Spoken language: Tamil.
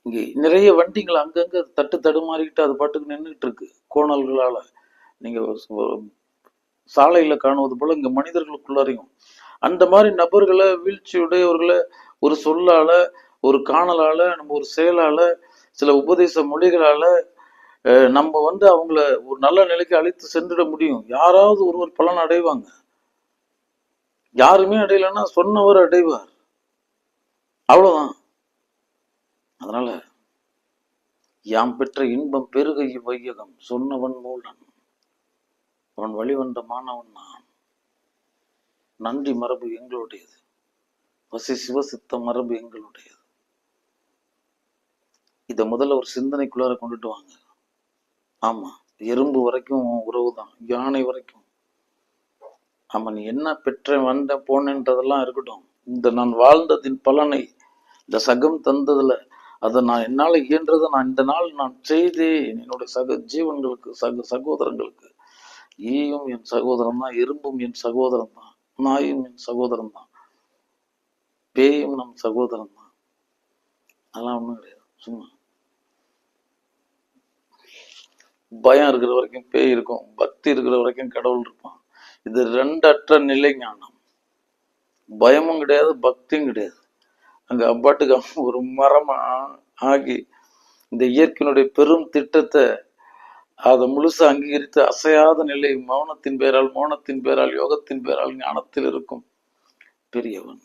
இங்கே நிறைய வண்டிகள் அங்கங்க தட்டு தடுமாறிக்கிட்டு அது பாட்டுக்கு நின்றுட்டு இருக்கு கோணல்களால. நீங்க சாலையில காணுவது போல இங்க மனிதர்களுக்குள்ளாரையும் அந்த மாதிரி நபர்களை, வீழ்ச்சி உடையவர்களை ஒரு சொல்லால, ஒரு காணலால, நம்ம ஒரு செயலால, சில உபதேச மொழிகளால நம்ம அவங்கள ஒரு நல்ல நிலைக்கு அழைத்து சென்றுட முடியும். யாராவது ஒருவர் பலன் அடைவாங்க. யாருமே அடையலைன்னா சொன்னவர் அடைவார். அவ்வளவுதான். அதனால யாம் பெற்ற இன்பம் பெருகை வையகம் சொன்னவன் மூலன் அவன் வழிவந்த மாணவன் நான். நன்றி மரபு எங்களுடையது, வசி சிவசித்த மரபு எங்களுடையது. இத முதல்ல ஒரு சிந்தனைக்குள்ளார கொண்டுட்டு வாங்க. ஆமா, எறும்பு வரைக்கும் உறவு தான், யானை வரைக்கும். ஆமா, நீ என்ன பெற்ற வந்த போனன்றதெல்லாம் இருக்கட்டும். இந்த நான் வாழ்ந்ததின் பலனை இந்த சகம் தந்ததுல அதை நான் என்னால் இயன்றதை நான் இந்த நாள் நான் செய்தேன். என்னுடைய சக ஜீவன்களுக்கு, சகோதரங்களுக்கு. ஈயும் என் சகோதரன் தான், எறும்பும் என் சகோதரன் தான், நாயும் என் சகோதரன் தான், பேயும் நம் சகோதரன் தான். அதெல்லாம் ஒன்றும் கிடையாது. சும்மா பயம் இருக்கிற வரைக்கும் பேய் இருக்கும், பக்தி இருக்கிற வரைக்கும் கடவுள் இருப்பான். இது ரெண்டற்ற நிலை ஞானம். பயமும் கிடையாது, பக்தியும் கிடையாது. அங்க அப்பாட்டுக்கு ஒரு மரமா ஆகி இந்த இயற்கையினுடைய பெரும் திட்டத்தை அதை முழுசா அங்கீகரித்து அசையாத நிலை, மௌனத்தின் பேரால், யோகத்தின் பேரால் ஞானத்தில் இருக்கும் பெரியவன்.